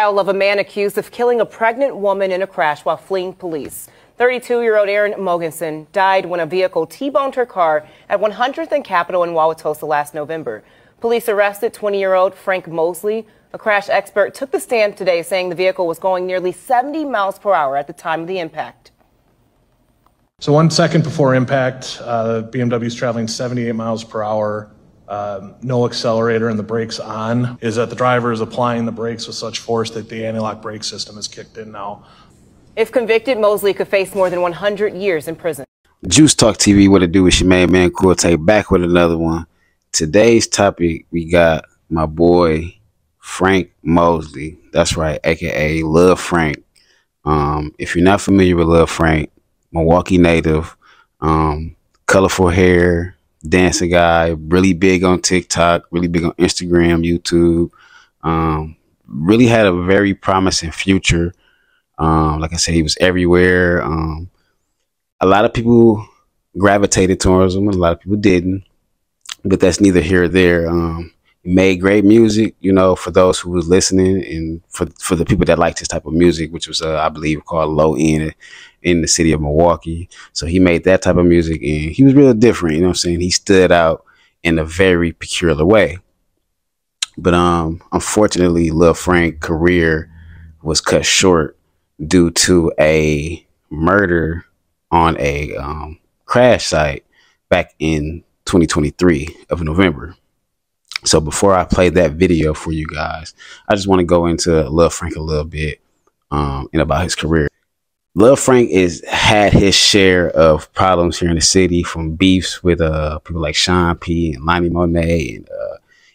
trial of a man accused of killing a pregnant woman in a crash while fleeing police. 32-year-old Erin Mogensen died when a vehicle T-boned her car at 100th and Capitol in Wauwatosa last November. Police arrested 20-year-old Frank Mosley. A crash expert took the stand today, saying the vehicle was going nearly 70 miles per hour at the time of the impact. So 1 second before impact, the BMW is traveling 78 miles per hour. No accelerator and the brakes on, is that the driver is applying the brakes with such force that the anti-lock brake system is kicked in now. If convicted, Mosley could face more than 100 years in prison. Juice Talk TV, what it do with your man Cool Take, back with another one. Today's topic, we got my boy Frank Mosley. That's right, aka Lil Frank. If you're not familiar with Lil Frank, Milwaukee native, colorful hair, dancing guy, really big on TikTok, really big on Instagram, YouTube. Really had a very promising future. Like I said, he was everywhere. A lot of people gravitated towards him, a lot of people didn't, but that's neither here or there. He made great music, you know, for those who was listening, and for the people that liked this type of music, which was, I believe, called low end in the city of Milwaukee. So he made that type of music, and he was real different, you know what I'm saying? He stood out in a very peculiar way. But unfortunately, Lil Frank's career was cut short due to a murder on a crash site back in 2023 of November. So before I play that video for you guys, I just want to go into Lil Frank a little bit and about his career. Lil Frank had his share of problems here in the city, from beefs with people like Sean P and Lonnie Monet, and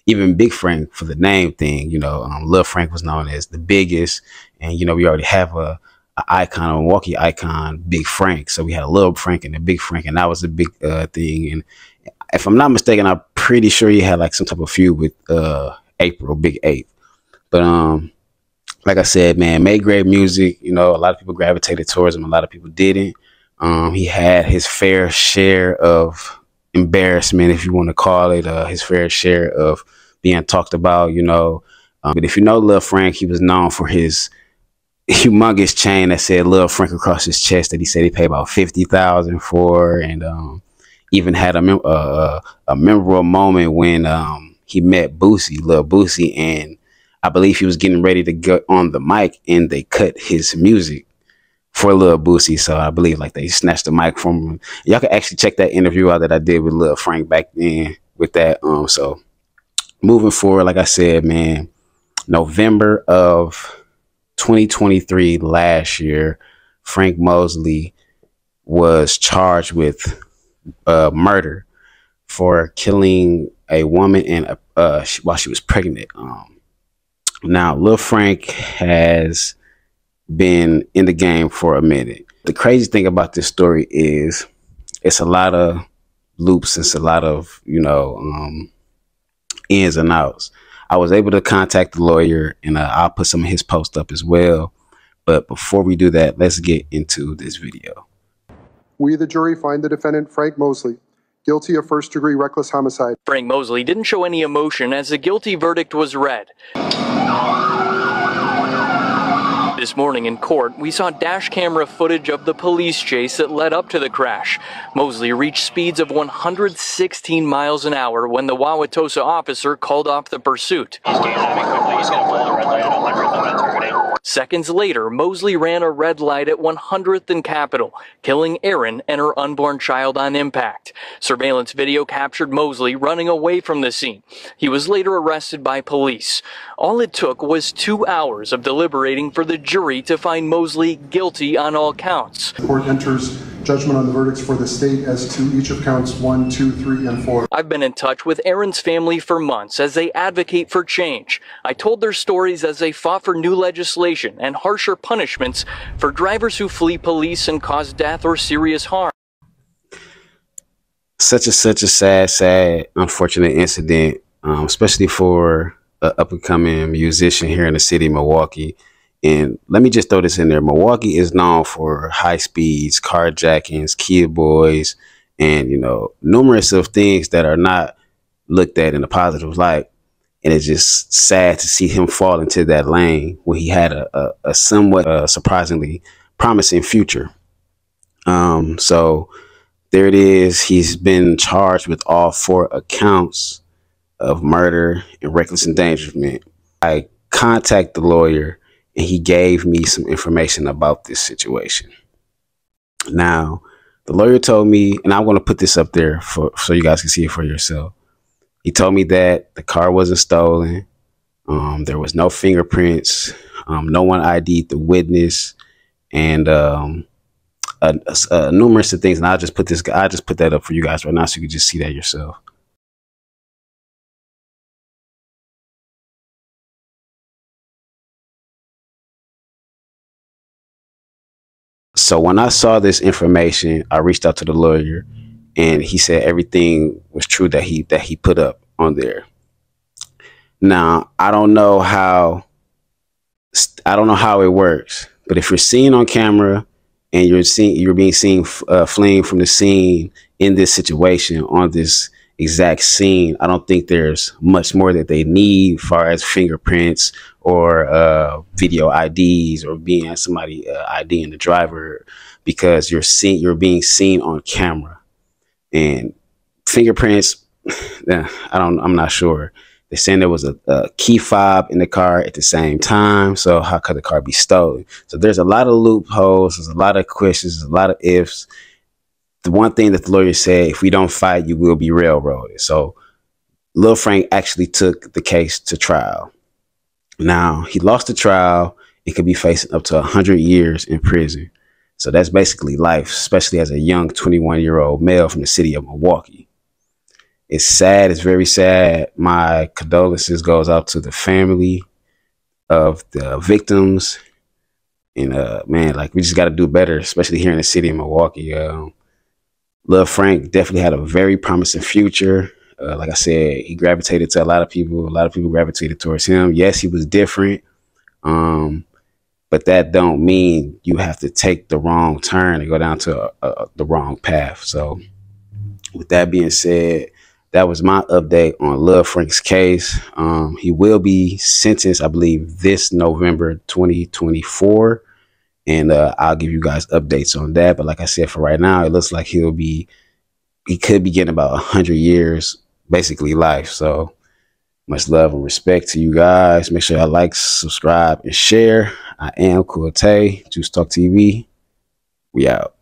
even Big Frank for the name thing. You know, Lil Frank was known as the biggest, and you know, we already have a icon, a Milwaukee icon, Big Frank. So we had a Lil Frank and a Big Frank, and that was a big thing. And if I'm not mistaken, I'm pretty sure he had like some type of feud with April, Big 8. But like I said, man, made great music. You know, a lot of people gravitated towards him, a lot of people didn't. He had his fair share of embarrassment, if you want to call it, his fair share of being talked about, you know. But if you know Lil Frank, he was known for his humongous chain that said Lil Frank across his chest, that he said he paid about $50,000 for, and even had a memorable moment when he met Boosie, Lil Boosie, and I believe he was getting ready to get on the mic, and they cut his music for Lil Boosie. So I believe like they snatched the mic from him. Y'all can actually check that interview out that I did with Lil Frank back then with that. So moving forward, like I said, man, November of 2023, last year, Frank Mosley was charged with murder for killing a woman and while she was pregnant. Now, Lil Frank has been in the game for a minute. The crazy thing about this story is it's a lot of loops, it's a lot of, you know, ins and outs. I was able to contact the lawyer, and I'll put some of his posts up as well. But before we do that, let's get into this video. We, the jury, find the defendant, Frank Mosley, guilty of first-degree reckless homicide. Frank Mosley didn't show any emotion as the guilty verdict was read. This morning in court, we saw dash camera footage of the police chase that led up to the crash. Mosley reached speeds of 116 miles an hour when the Wauwatosa officer called off the pursuit. Seconds later, Mosley ran a red light at 100th and Capitol, killing Erin and her unborn child on impact. Surveillance video captured Mosley running away from the scene. He was later arrested by police. All it took was 2 hours of deliberating for the jury to find Mosley guilty on all counts. The court enters judgment on the verdicts for the state as to each of counts 1, 2, 3, and 4. I've been in touch with Erin's family for months as they advocate for change. I told their stories as they fought for new legislation and harsher punishments for drivers who flee police and cause death or serious harm. Such a sad, unfortunate incident, especially for an up-and-coming musician here in the city of Milwaukee. And let me just throw this in there. Milwaukee is known for high speeds, carjackings, kid boys, and, you know, numerous of things that are not looked at in a positive light. And it's just sad to see him fall into that lane when he had a somewhat surprisingly promising future. So there it is. He's been charged with all 4 accounts of murder and reckless endangerment. I contacted the lawyer and he gave me some information about this situation. Now, the lawyer told me, and I'm going to put this up there so you guys can see it for yourself. He told me that the car wasn't stolen. There was no fingerprints. No one ID'd the witness, and numerous of things. And I just put that up for you guys right now, so you can just see that yourself. So when I saw this information, I reached out to the lawyer, and he said everything was true that he put up on there. Now, I don't know how it works, but if you're seen on camera and you're being seen fleeing from the scene in this situation on this exact scene, I don't think there's much more that they need as far as fingerprints or video IDs or being as somebody IDing the driver, because you're being seen on camera. And fingerprints, I'm not sure. They're saying there was a key fob in the car at the same time. So how could the car be stolen? So there's a lot of loopholes. There's a lot of questions. There's a lot of ifs. The one thing that the lawyer said, if we don't fight, you will be railroaded. So Lil Frank actually took the case to trial. Now, he lost the trial and could be facing up to 100 years in prison. So that's basically life, especially as a young 21-year-old male from the city of Milwaukee. It's sad. It's very sad. My condolences goes out to the family of the victims. And man, like, we just got to do better, especially here in the city of Milwaukee. Lil Frank definitely had a very promising future. Like I said, he gravitated to a lot of people. A lot of people gravitated towards him. Yes, he was different. But that don't mean you have to take the wrong turn and go down to the wrong path. So with that being said, that was my update on Lil Frank's case. He will be sentenced, I believe, this November 2024. And I'll give you guys updates on that. But like I said, for right now, it looks like he could be getting about 100 years, basically life. So much love and respect to you guys. Make sure y'all like, subscribe, and share. I am Cool Tay, Juice Talk TV. We out.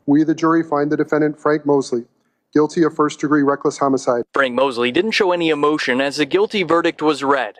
We, the jury, find the defendant, Frank Mosley, guilty of first-degree reckless homicide. Frank Mosley didn't show any emotion as the guilty verdict was read.